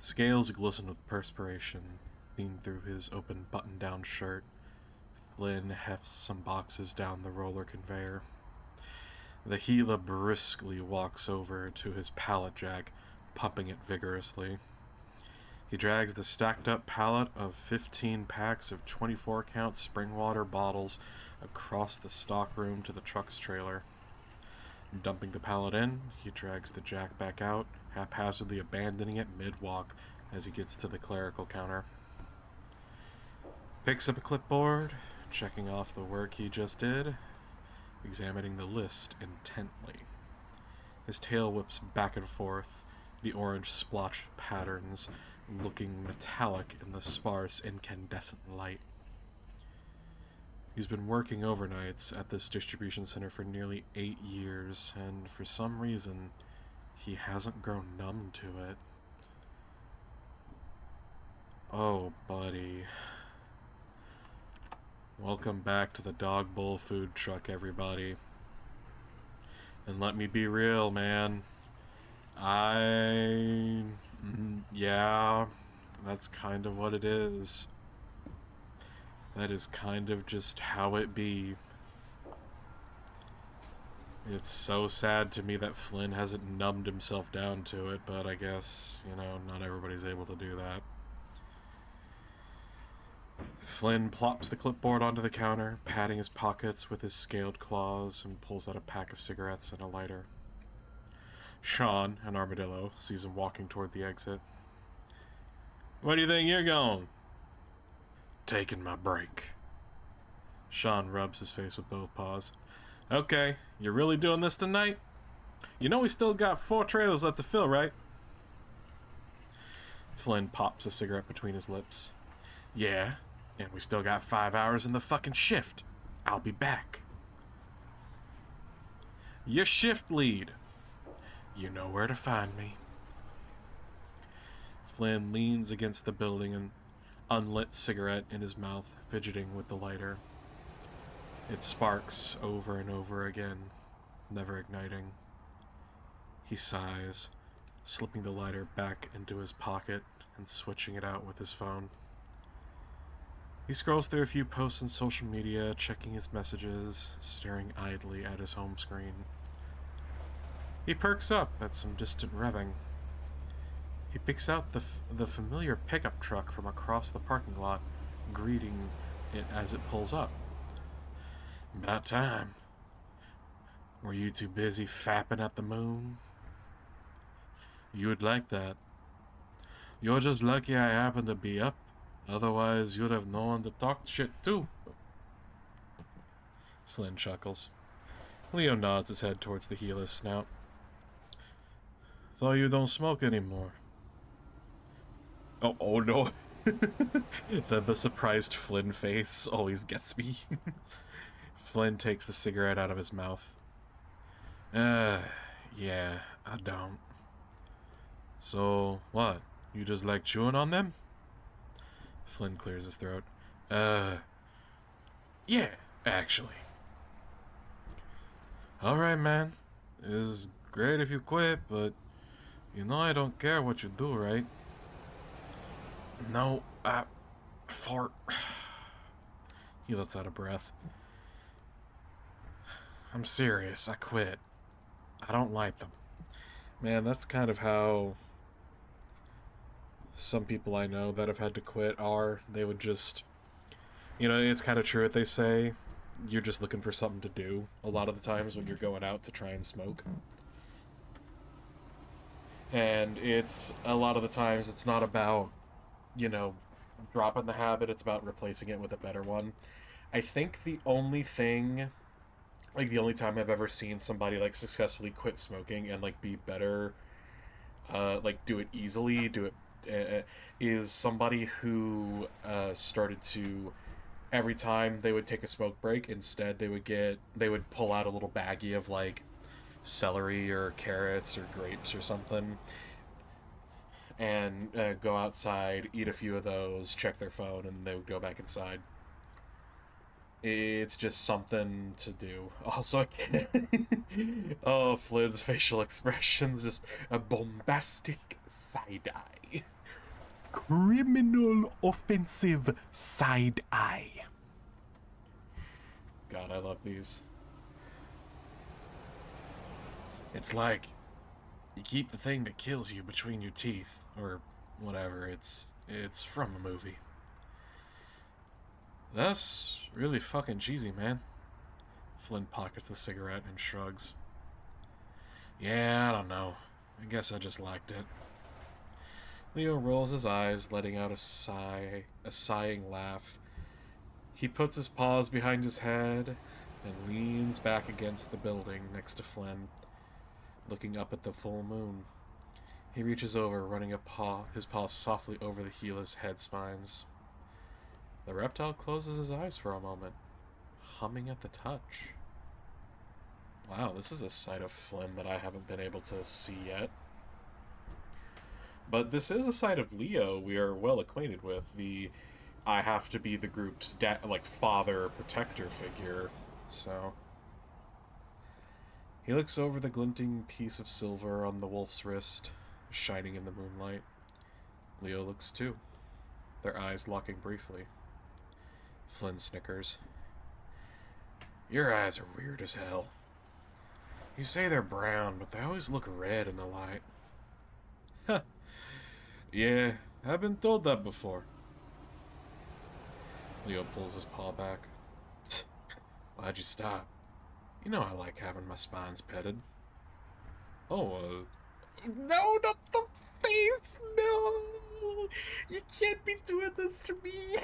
Scales glisten with perspiration, seen through his open button-down shirt. Flynn hefts some boxes down the roller conveyor. The Gila briskly walks over to his pallet jack, pumping it vigorously. He drags the stacked-up pallet of 15 packs of 24-count spring water bottles across the stockroom to the truck's trailer. Dumping the pallet in, he drags the jack back out, haphazardly abandoning it mid-walk as he gets to the clerical counter. Picks up a clipboard, checking off the work he just did, examining the list intently. His tail whips back and forth, the orange splotch patterns looking metallic in the sparse incandescent light. He's been working overnights at this distribution center for nearly 8 years, and for some reason, he hasn't grown numb to it. Oh, buddy. Welcome back to the Dog Bowl food truck, everybody. And let me be real, man. Yeah, that's kind of what it is. That is kind of just how it be. It's so sad to me that Flynn hasn't numbed himself down to it, but I guess, not everybody's able to do that. Flynn plops the clipboard onto the counter, patting his pockets with his scaled claws, and pulls out a pack of cigarettes and a lighter. Sean, an armadillo, sees him walking toward the exit. "Where do you think you're going?" "Taking my break." Sean rubs his face with both paws. "Okay, you're really doing this tonight? You know we still got 4 trailers left to fill, right?" Flynn pops a cigarette between his lips. "Yeah, and we still got 5 hours in the fucking shift. I'll be back." "Your shift lead." "You know where to find me." Flynn leans against the building, an unlit cigarette in his mouth, fidgeting with the lighter. It sparks over and over again, never igniting. He sighs, slipping the lighter back into his pocket and switching it out with his phone. He scrolls through a few posts on social media, checking his messages, staring idly at his home screen. He perks up at some distant revving. He picks out the familiar pickup truck from across the parking lot, greeting it as it pulls up. "About time. Were you too busy fapping at the moon?" "You would like that. You're just lucky I happened to be up. Otherwise, you'd have no one to talk shit to." Flynn chuckles. Leo nods his head towards the Gila's snout. "Thought you don't smoke anymore." Oh no. The surprised Flynn face always gets me. Flynn takes the cigarette out of his mouth. Yeah, I don't." "So, what? You just like chewing on them?" Flynn clears his throat. Yeah, actually." "Alright, man. It's great if you quit, but I don't care what you do, right?" "No, fart." He lets out a breath. "I'm serious, I quit. I don't like them." Man, that's kind of how some people I know that have had to quit are. They would just... it's kind of true what they say. You're just looking for something to do a lot of the times when you're going out to try and smoke. And it's... a lot of the times it's not about, dropping the habit, it's about replacing it with a better one. I think the only thing... the only time I've ever seen somebody, successfully quit smoking and, be better, do it easily, is somebody who, started to, every time they would take a smoke break, instead they would pull out a little baggie of, celery or carrots or grapes or something, and go outside, eat a few of those, check their phone, and they would go back inside. It's just something to do. Also, I can't... oh, Flynn's facial expressions, just a bombastic side-eye. criminal offensive side eye. God, I love these. It's like you keep the thing that kills you between your teeth, or whatever. It's from a movie. That's really fucking cheesy, man. Flynn pockets the cigarette and shrugs. Yeah, I don't know. I guess I just liked it. Leo rolls his eyes, letting out a sigh, a sighing laugh. He puts his paws behind his head and leans back against the building next to Flynn, looking up at the full moon. He reaches over, running his paw softly over the Gila's head spines. The reptile closes his eyes for a moment, humming at the touch. Wow, this is a side of Flynn that I haven't been able to see yet. But this is a side of Leo we are well acquainted with. The I have to be the group's father protector figure. So he looks over the glinting piece of silver on the wolf's wrist, shining in the moonlight. Leo looks too, their eyes locking briefly. Flynn snickers. Your eyes are weird as hell. You say they're brown, but they always look red in the light. Huh. Yeah, I've been told that before. Leo pulls his paw back. Why'd you stop? You know I like having my spines petted. Oh, No, not the face! No! You can't be doing this to me!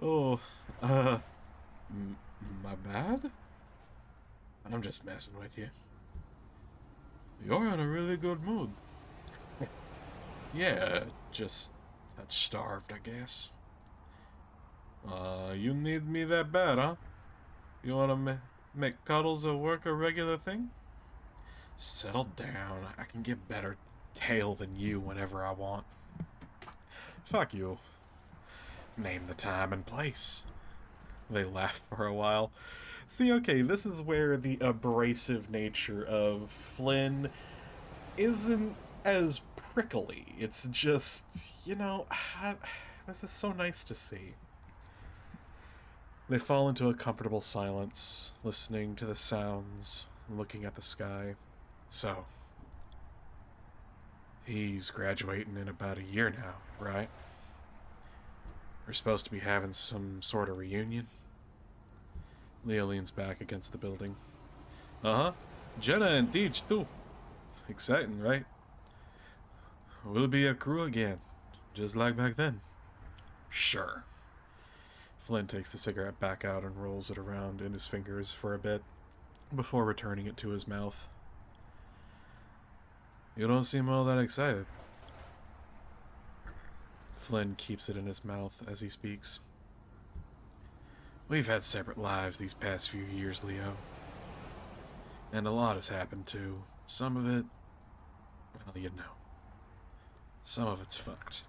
oh, my bad? I'm just messing with you. You're in a really good mood. Yeah, just touch starved, I guess. You need me that bad, huh? You wanna make cuddles at work a regular thing? Settle down. I can get better tail than you whenever I want. Fuck you. Name the time and place. They laugh for a while. See, okay, this is where the abrasive nature of Flynn isn't as prickly. It's just, this is so nice to see. They fall into a comfortable silence, listening to the sounds, looking at the sky. So, he's graduating in about a year now, right? We're supposed to be having some sort of reunion. Leo leans back against the building. Uh-huh. Jenna and Deej, too. Exciting, right? We'll be a crew again, just like back then. Sure. Flynn takes the cigarette back out and rolls it around in his fingers for a bit, before returning it to his mouth. You don't seem all that excited. Flynn keeps it in his mouth as he speaks. We've had separate lives these past few years, Leo. And a lot has happened, too. Some of it, well, you know. Some of it's fucked.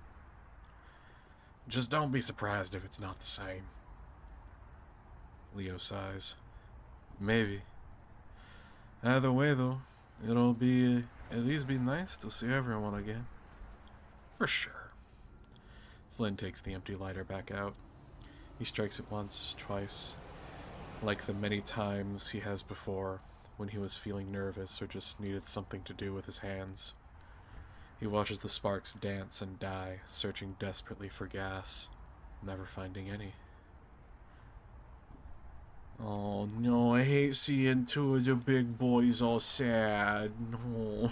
Just don't be surprised if it's not the same. Leo sighs. Maybe. Either way, though, it'll be at least be nice to see everyone again. For sure. Flynn takes the empty lighter back out. He strikes it once, twice, like the many times he has before when he was feeling nervous or just needed something to do with his hands. He watches the sparks dance and die, searching desperately for gas, never finding any. Oh no, I hate seeing two of the big boys all sad. No.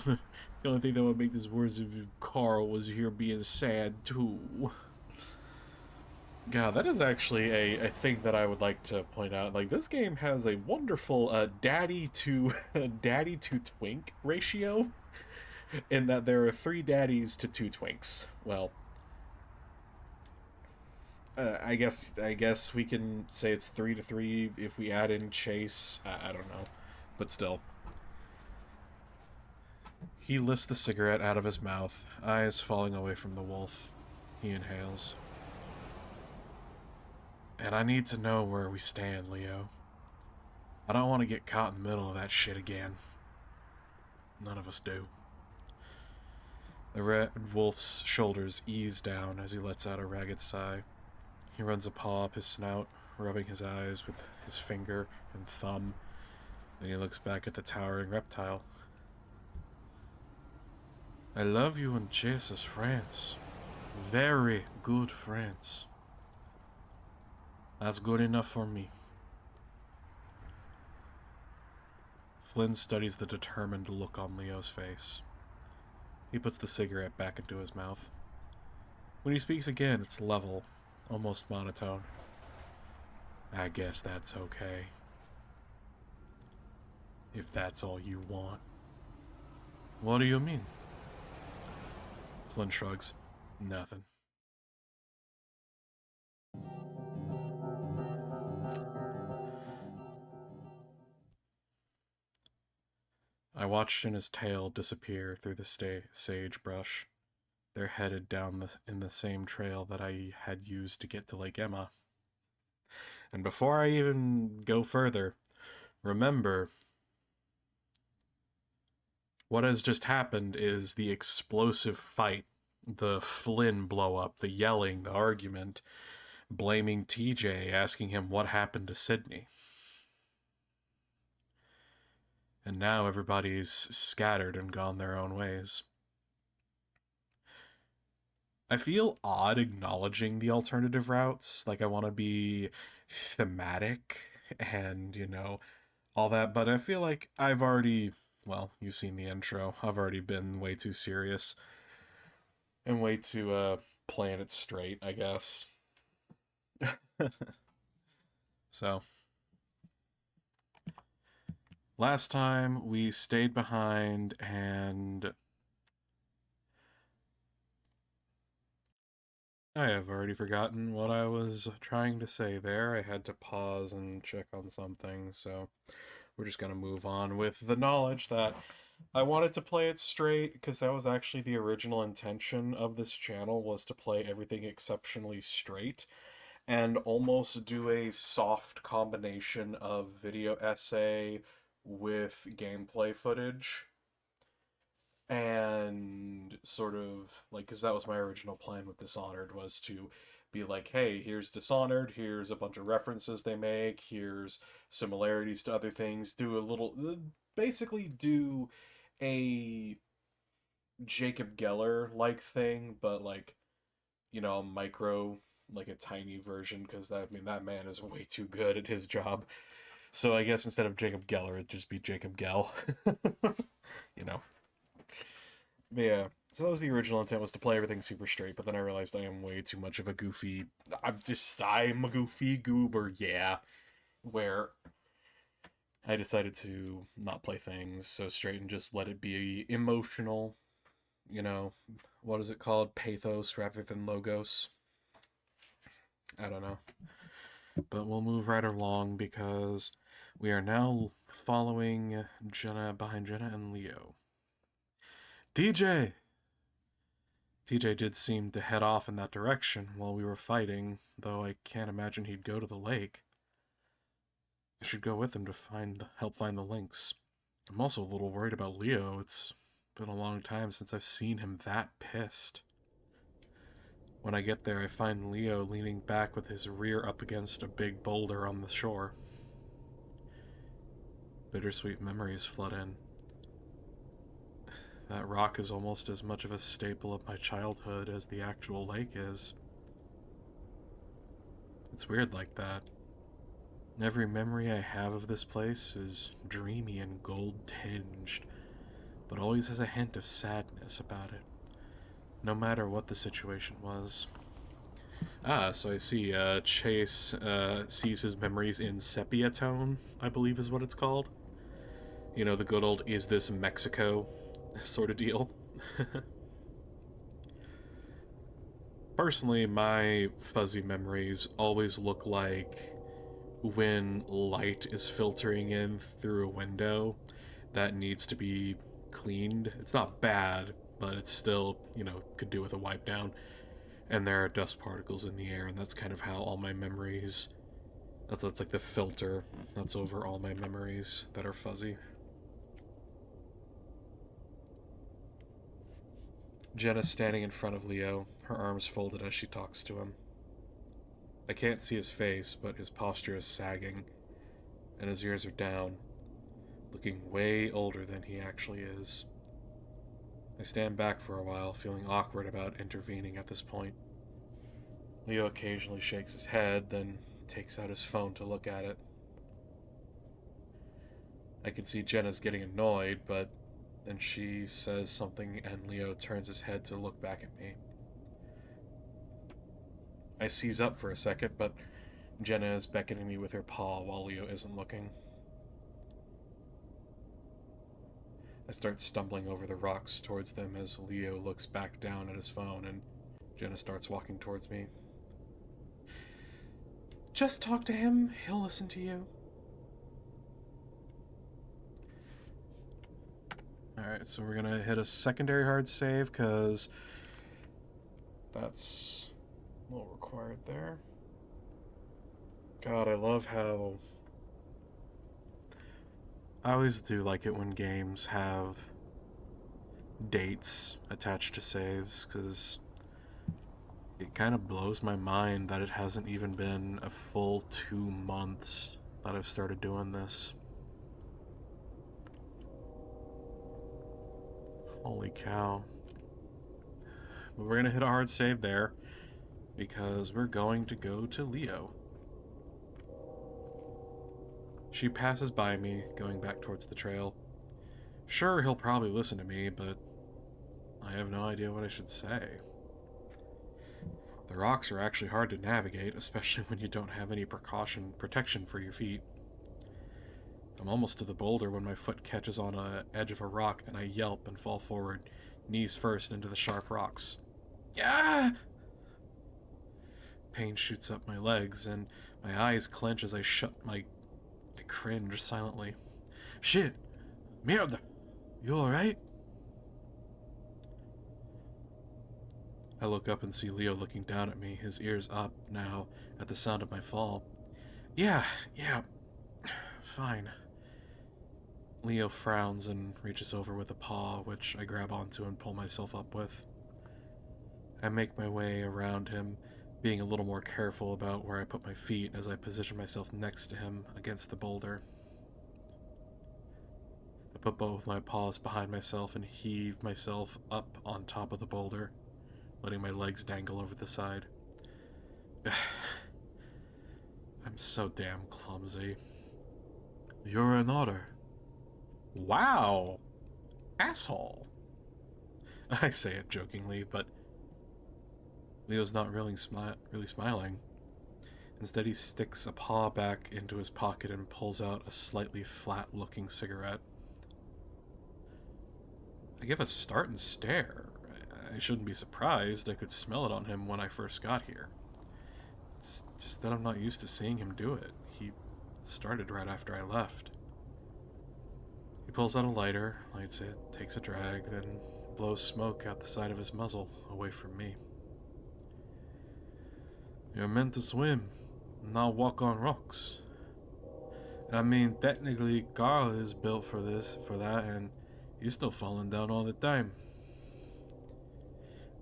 The only thing that would make this worse if Carl was here being sad too. God, that is actually a thing that I would like to point out. Like, this game has a wonderful daddy to daddy to twink ratio, in that there are 3 daddies to 2 twinks. Well, I guess we can say it's 3 to 3 if we add in Chase. I don't know, but still. He lifts the cigarette out of his mouth, eyes falling away from the wolf. He inhales. And I need to know where we stand, Leo. I don't want to get caught in the middle of that shit again. None of us do. The red wolf's shoulders ease down as he lets out a ragged sigh. He runs a paw up his snout, rubbing his eyes with his finger and thumb. Then he looks back at the towering reptile. I love you and Chase as friends. Very good friends. That's good enough for me. Flynn studies the determined look on Leo's face. He puts the cigarette back into his mouth. When he speaks again, it's level, almost monotone. I guess that's okay. If that's all you want. What do you mean? Flynn shrugs. Nothing. I watched Shin his tail disappear through the sagebrush. They're headed down in the same trail that I had used to get to Lake Emma. And before I even go further, remember, what has just happened is the explosive fight, the Flynn blow up, the yelling, the argument, blaming TJ, asking him what happened to Sydney. And now everybody's scattered and gone their own ways. I feel odd acknowledging the alternative routes. Like, I want to be thematic and, all that, but I feel like I've already, well, you've seen the intro. I've already been way too serious and way too, playing it straight, I guess. So, last time we stayed behind and I have already forgotten what I was trying to say there. I had to pause and check on something, so we're just going to move on with the knowledge that I wanted to play it straight because that was actually the original intention of this channel, was to play everything exceptionally straight and almost do a soft combination of video essay with gameplay footage and sort of like, because that was my original plan with Dishonored, was to be like, hey, here's Dishonored, here's a bunch of references they make, here's similarities to other things, do a little, basically do a Jacob Geller like thing, but like, micro, like a tiny version, because that, I mean, that man is way too good at his job. So I guess instead of Jacob Geller, it'd just be Jacob Gell. you know. Yeah. So that was the original intent, was to play everything super straight, but then I realized I am way too much of a goofy. I'm a goofy goober, yeah. Where I decided to not play things so straight and just let it be emotional. You know, what is it called? Pathos rather than logos. I don't know. But we'll move right along because we are now following Jenna, behind Jenna and Leo. TJ! TJ did seem to head off in that direction while we were fighting, though I can't imagine he'd go to the lake. I should go with him to help find the links. I'm also a little worried about Leo. It's been a long time since I've seen him that pissed. When I get there, I find Leo leaning back with his rear up against a big boulder on the shore. Bittersweet memories flood in. That rock is almost as much of a staple of my childhood as the actual lake is. It's weird like that. Every memory I have of this place is dreamy and gold-tinged, but always has a hint of sadness about it, no matter what the situation was. Ah, so I see, Chase, sees his memories in sepia tone, I believe is what it's called. The good old "is this Mexico" sort of deal. Personally, my fuzzy memories always look like when light is filtering in through a window that needs to be cleaned. It's not bad, but it's still, could do with a wipe down. And there are dust particles in the air, and that's kind of how all my memories. That's like the filter that's over all my memories that are fuzzy. Jenna's standing in front of Leo, her arms folded as she talks to him. I can't see his face, but his posture is sagging, and his ears are down, looking way older than he actually is. I stand back for a while, feeling awkward about intervening at this point. Leo occasionally shakes his head, then takes out his phone to look at it. I can see Jenna's getting annoyed, but then she says something and Leo turns his head to look back at me. I seize up for a second, but Jenna is beckoning me with her paw while Leo isn't looking. I start stumbling over the rocks towards them as Leo looks back down at his phone and Jenna starts walking towards me. Just talk to him, he'll listen to you. Alright, so we're gonna hit a secondary hard save because that's a little required there. God, I love how I always do like it when games have dates attached to saves, because it kind of blows my mind that it hasn't even been a full 2 months that I've started doing this. Holy cow. But we're gonna hit a hard save there, because we're going to go to Leo. She passes by me, going back towards the trail. Sure, he'll probably listen to me, but I have no idea what I should say. The rocks are actually hard to navigate, especially when you don't have any protection for your feet. I'm almost to the boulder when my foot catches on the edge of a rock and I yelp and fall forward, knees first into the sharp rocks. Yeah! Pain shoots up my legs and my eyes clench as I cringe silently. Shit! Mierda! You alright? I look up and see Leo looking down at me, his ears up now at the sound of my fall. Yeah, fine. Leo frowns and reaches over with a paw, which I grab onto and pull myself up with. I make my way around him, being a little more careful about where I put my feet as I position myself next to him against the boulder. I put both my paws behind myself and heave myself up on top of the boulder, letting my legs dangle over the side. I'm so damn clumsy. You're an otter. Wow! Asshole! I say it jokingly, but Leo's not really smiling. Instead, he sticks a paw back into his pocket and pulls out a slightly flat-looking cigarette. I give a start and stare. I shouldn't be surprised. I could smell it on him when I first got here. It's just that I'm not used to seeing him do it. He started right after I left. He pulls out a lighter, lights it, takes a drag, then blows smoke out the side of his muzzle, away from me. You're meant to swim, not walk on rocks. I mean, technically, Carl is built for that, and he's still falling down all the time.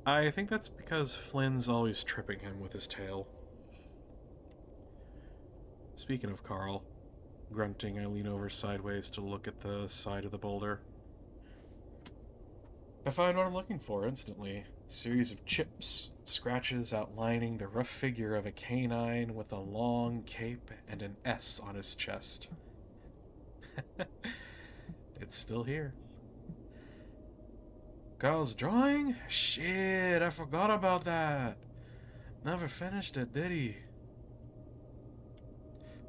I think that's because Flynn's always tripping him with his tail. Speaking of Carl, grunting, I lean over sideways to look at the side of the boulder. I find what I'm looking for instantly. A series of chips, scratches outlining the rough figure of a canine with a long cape and an S on his chest. It's still here. Carl's drawing? Shit, I forgot about that. Never finished it, did he?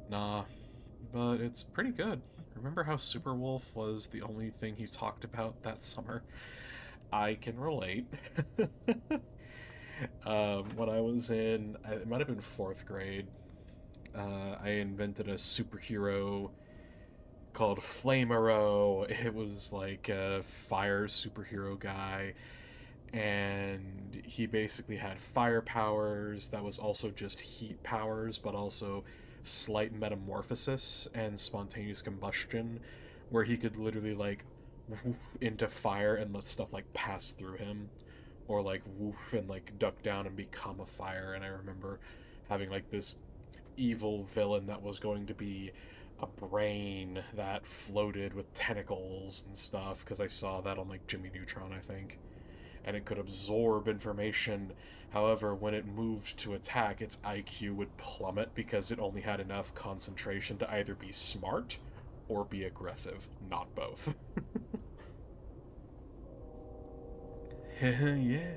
Nah, but it's pretty good. Remember how Superwolf was the only thing he talked about that summer? I can relate. When I was it might have been 4th grade, I invented a superhero called Flamero. It was like a fire superhero guy, and he basically had fire powers that was also just heat powers, but also slight metamorphosis and spontaneous combustion, where he could literally like woof into fire and let stuff like pass through him, or like woof and like duck down and become a fire. And I remember having like this evil villain that was going to be a brain that floated with tentacles and stuff, because I saw that on like Jimmy Neutron, I think, and it could absorb information. However, when it moved to attack, its IQ would plummet because it only had enough concentration to either be smart or be aggressive, not both. Yeah,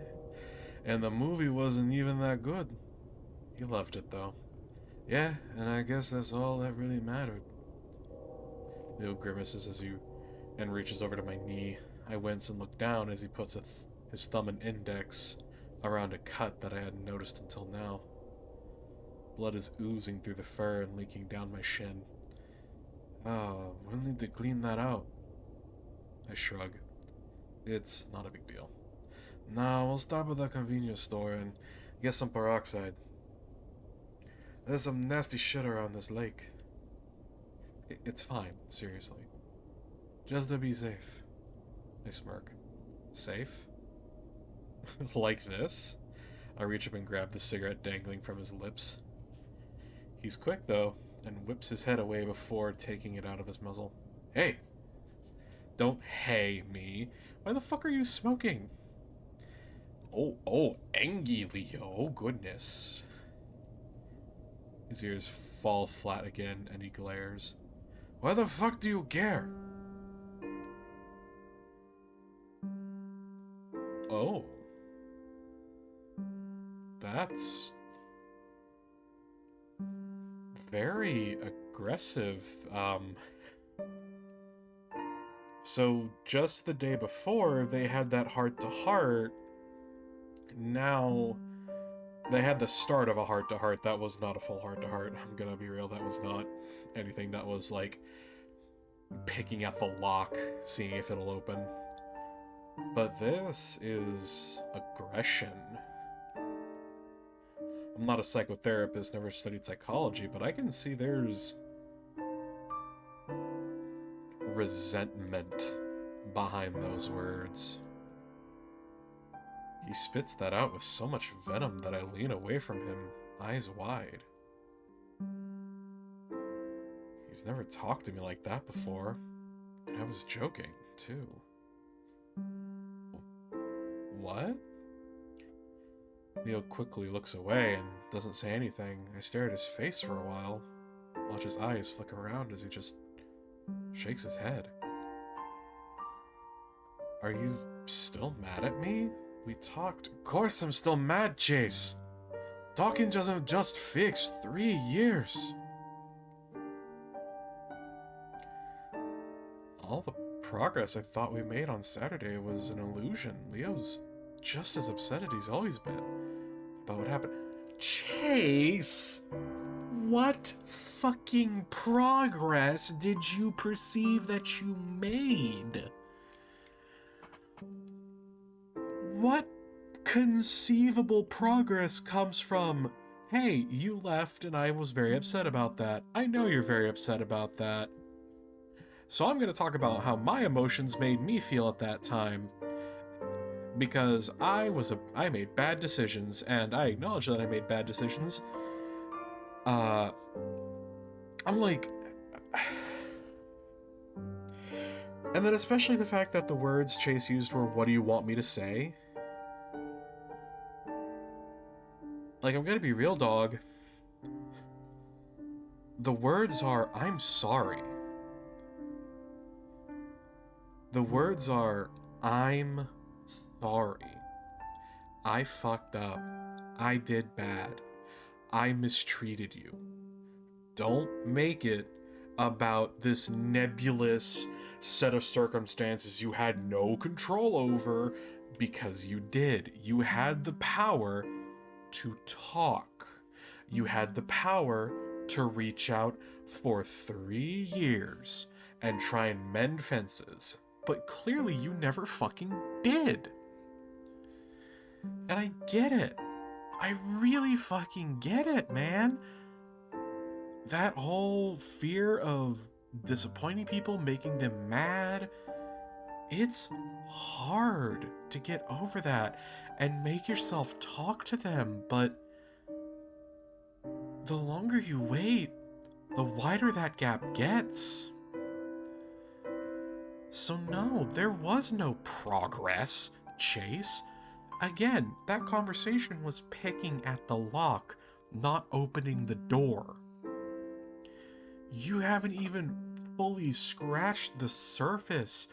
and the movie wasn't even that good. He loved it though. Yeah, and I guess that's all that really mattered. Leo grimaces as he and reaches over to my knee. I wince and look down as he puts his thumb and index around a cut that I hadn't noticed until now. Blood is oozing through the fur and leaking down my shin. Oh, we'll need to clean that out. I shrug. It's not a big deal. Nah, we'll stop at the convenience store and get some peroxide. There's some nasty shit around this lake. It's fine, seriously. Just to be safe. I smirk. Safe? Like this? I reach up and grab the cigarette dangling from his lips. He's quick, though, and whips his head away before taking it out of his muzzle. Hey! Don't hey me. Why the fuck are you smoking? Oh, Engie Leo, goodness. His ears fall flat again, and he glares. Why the fuck do you care? Oh. That's very aggressive. So just the day before, they had that heart-to-heart. Now they had the start of a heart-to-heart. That was not a full heart-to-heart. I'm gonna be real, that was not anything that was like picking at the lock, seeing if it'll open. But this is aggression. I'm not a psychotherapist, never studied psychology, but I can see there's resentment behind those words. He spits that out with so much venom that I lean away from him, eyes wide. He's never talked to me like that before, and I was joking, too. What? Leo quickly looks away and doesn't say anything. I stare at his face for a while, watch his eyes flick around as he just shakes his head. Are you still mad at me? We talked. Of course I'm still mad, Chase. Talking doesn't just fix 3 years. All the progress I thought we made on Saturday was an illusion. Leo's just as upset as he's always been about what happened. Chase! What fucking progress did you perceive that you made? What conceivable progress comes from, hey, you left and I was very upset about that. I know you're very upset about that. So I'm going to talk about how my emotions made me feel at that time. Because I made bad decisions, and I acknowledge that I made bad decisions. I'm like... And then especially the fact that the words Chase used were, what do you want me to say? Like, I'm gonna be real, dog. The words are, I'm sorry. The words are, I'm sorry. I fucked up. I did bad. I mistreated you. Don't make it about this nebulous set of circumstances you had no control over, because you did. You had the power to talk. You had the power to reach out for 3 years and try and mend fences. But clearly you never fucking did. And I get it. I really fucking get it, man. That whole fear of disappointing people, making them mad, It's hard to get over that and make yourself talk to them, but the longer you wait, the wider that gap gets. So no, there was no progress, Chase. Again, that conversation was picking at the lock, not opening the door. You haven't even fully scratched the surface.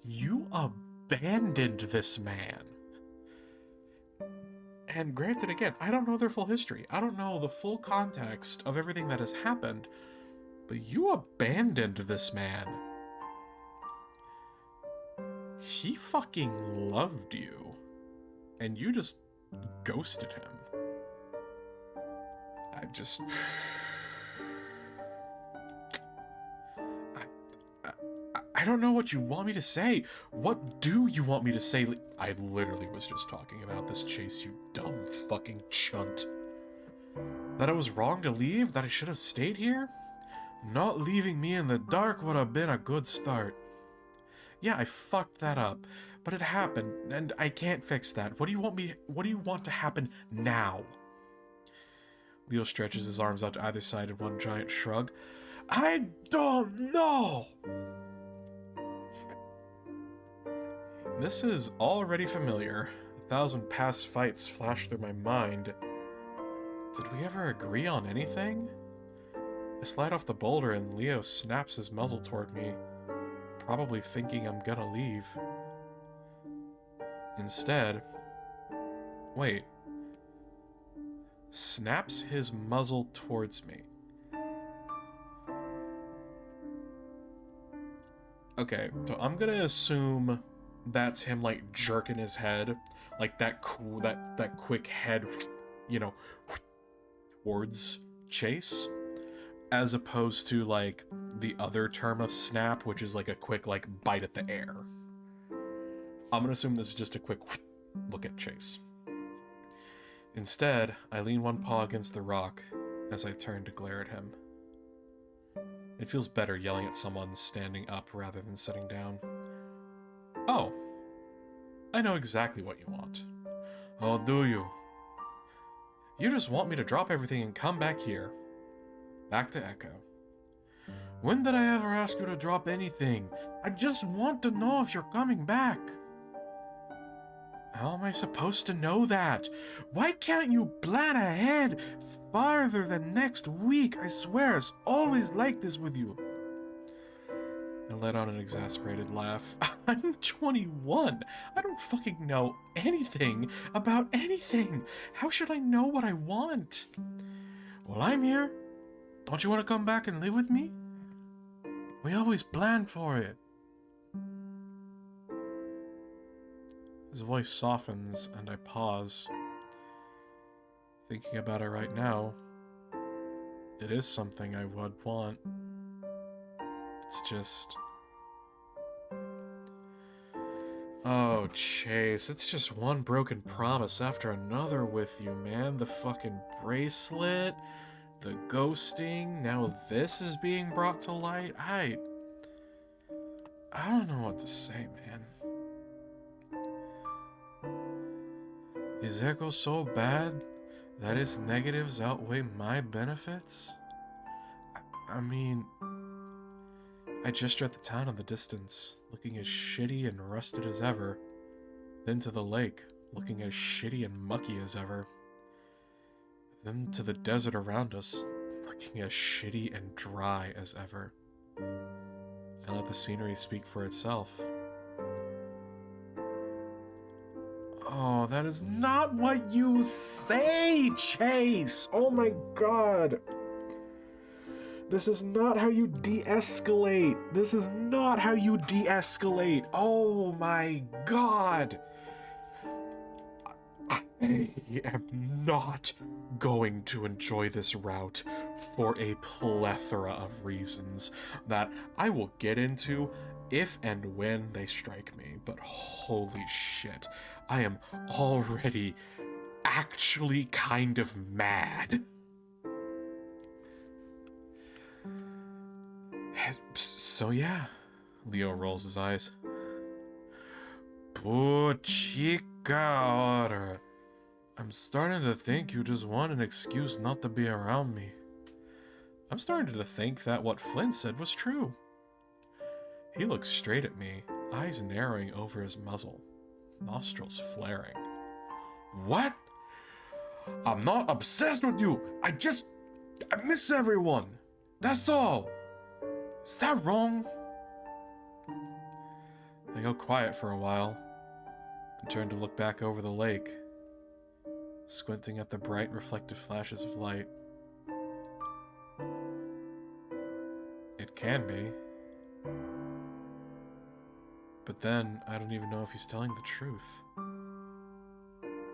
You abandoned this man. And granted, again, I don't know their full history. I don't know the full context of everything that has happened, but you abandoned this man. He fucking loved you, and you just ghosted him. I just... I don't know what you want me to say. What do you want me to say? I literally was just talking about this, Chase, you dumb fucking chunt. That I was wrong to leave? That I should have stayed here? Not leaving me in the dark would have been a good start. Yeah, I fucked that up, but it happened, and I can't fix that. What do you want to happen now? Leo stretches his arms out to either side in one giant shrug. I don't know! This is already familiar. 1,000 past fights flash through my mind. Did we ever agree on anything? I slide off the boulder and Leo snaps his muzzle toward me, probably thinking I'm gonna leave. Instead... Wait. Snaps his muzzle towards me. Okay, so I'm gonna assume that's him, like, jerking his head. Like, that quick head, you know, towards Chase. As opposed to, like, the other term of snap, which is, like, a quick, like, bite at the air. I'm gonna assume this is just a quick look at Chase. Instead, I lean one paw against the rock as I turn to glare at him. It feels better yelling at someone standing up rather than sitting down. Oh, I know exactly what you want. Oh, do you? You just want me to drop everything and come back here. Back to Echo. When did I ever ask you to drop anything? I just want to know if you're coming back. How am I supposed to know that? Why can't you plan ahead farther than next week? I swear it's always like this with you. I let out an exasperated laugh. I'm 21. I don't fucking know anything about anything. How should I know what I want? Well, I'm here. Don't you want to come back and live with me? We always planned for it. His voice softens, and I pause. Thinking about it right now, it is something I would want. It's just... Oh, Chase, it's just one broken promise after another with you, man. The fucking bracelet, the ghosting, now this is being brought to light. I don't know what to say, man. Is Echo so bad that its negatives outweigh my benefits? I mean, I gesture at the town in the distance, looking as shitty and rusted as ever, then to the lake, looking as shitty and mucky as ever, then to the desert around us, looking as shitty and dry as ever, and let the scenery speak for itself. Oh, that is not what you say, Chase! Oh my god! This is not how you de-escalate! This is not how you de-escalate! Oh my god! I am not going to enjoy this route for a plethora of reasons that I will get into if and when they strike me, but holy shit, I am already actually kind of mad. So yeah, Leo rolls his eyes. Oh, chica, ahora. I'm starting to think you just want an excuse not to be around me. I'm starting to think that what Flynn said was true. He looks straight at me, eyes narrowing over his muzzle, nostrils flaring. What? I'm not obsessed with you. I miss everyone. That's all. Is that wrong? I go quiet for a while and turn to look back over the lake, squinting at the bright reflective flashes of light. It can be. But then, I don't even know if he's telling the truth.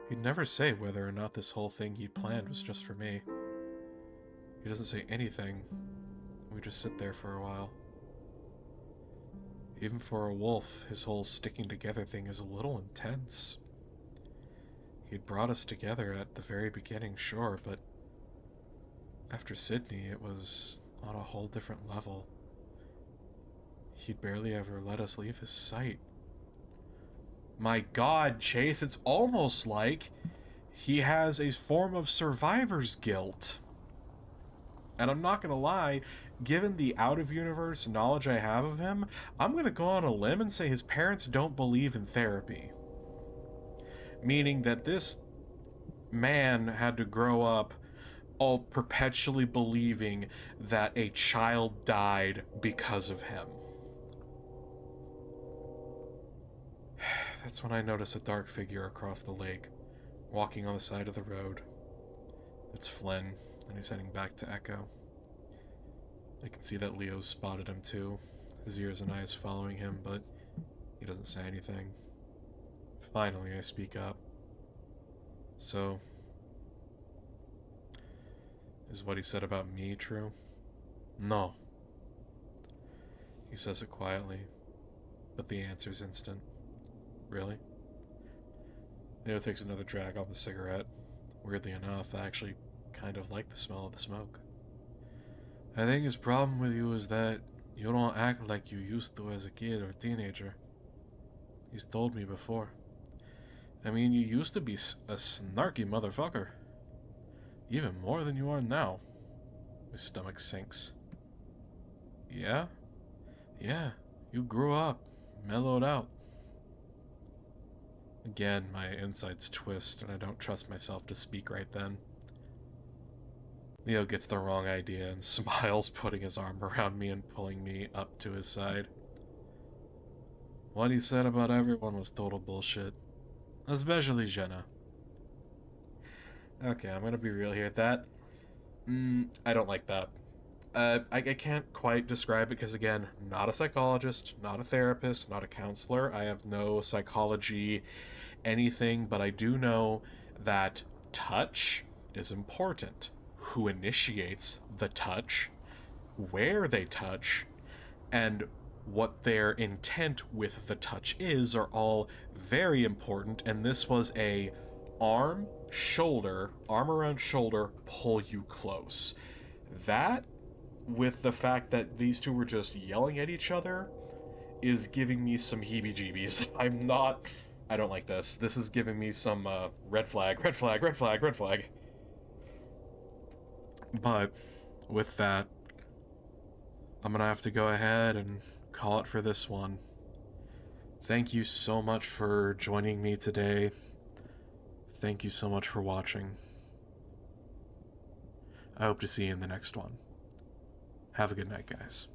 He'd never say whether or not this whole thing he'd planned was just for me. He doesn't say anything. We just sit there for a while. Even for a wolf, his whole sticking together thing is a little intense. He'd brought us together at the very beginning, sure, but after Sydney, it was on a whole different level. He'd barely ever let us leave his sight. My God, Chase, it's almost like he has a form of survivor's guilt. And I'm not gonna lie, given the out-of-universe knowledge I have of him, I'm gonna go on a limb and say his parents don't believe in therapy. Meaning that this man had to grow up all perpetually believing that a child died because of him. That's when I notice a dark figure across the lake, walking on the side of the road. It's Flynn, and he's heading back to Echo. I can see that Leo's spotted him too, his ears and eyes following him, but he doesn't say anything. Finally, I speak up. So, is what he said about me true? No. He says it quietly, but the answer's instant. Really? Leo takes another drag on the cigarette. Weirdly enough, I actually kind of like the smell of the smoke. I think his problem with you is that you don't act like you used to as a kid or teenager. He's told me before. I mean, you used to be a snarky motherfucker. Even more than you are now. His stomach sinks. Yeah? Yeah, you grew up, mellowed out. Again, my insides twist, and I don't trust myself to speak right then. Leo gets the wrong idea and smiles, putting his arm around me and pulling me up to his side. What he said about everyone was total bullshit. Especially Jenna. Okay, I'm gonna be real here. I don't like that. I can't quite describe it because, again, not a psychologist, not a therapist, not a counselor. I have no psychology anything, but I do know that touch is important. Who initiates the touch, where they touch, and what their intent with the touch is are all very important, and this was a arm around shoulder, pull you close. That, with the fact that these two were just yelling at each other, is giving me some heebie-jeebies. I don't like this. This is giving me some red flag, red flag, red flag, red flag. But with that, I'm gonna have to go ahead and call it for this one. Thank you so much for joining me today. Thank you so much for watching. I hope to see you in the next one. Have a good night, guys.